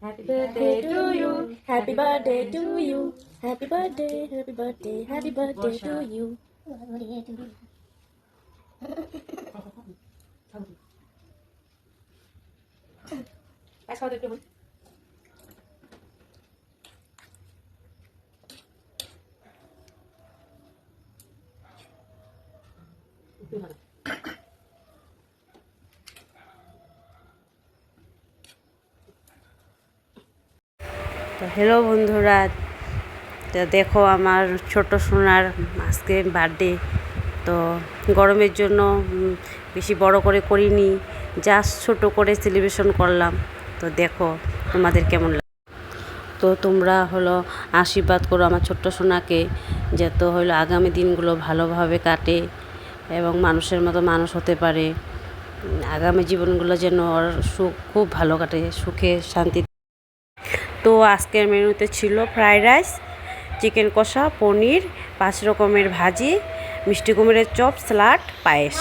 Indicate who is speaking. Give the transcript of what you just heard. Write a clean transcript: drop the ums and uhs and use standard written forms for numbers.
Speaker 1: Happy birthday to you. Happy birthday to you. Happy birthday, happy birthday, happy birthday to you. Let's hold it down.
Speaker 2: তো hello বন্ধুরা, তো দেখো আমার ছোট সোনার আজকে বার্থডে। তো গরমের জন্য বেশি বড় করে করিনি, জাস্ট ছোট করে সেলিব্রেশন করলাম। তো দেখো তোমাদের কেমন লাগে। তো তোমরা হলো আশীর্বাদ করো আমার ছোট্ট সোনাকে, যাতে হলো আগামী দিনগুলো ভালোভাবে কাটে এবং মানুষের মতো মানুষ হতে পারে। আগামী জীবনগুলো যেন ওর খুব ভালো কাটে, সুখে শান্তি। তো আজকের মেনুতে ছিল ফ্রাইড রাইস, চিকেন কষা, পনির, 5 রকমের ভাজি, মিষ্টি কুমড়ের চপ, স্যালাড, পায়েস।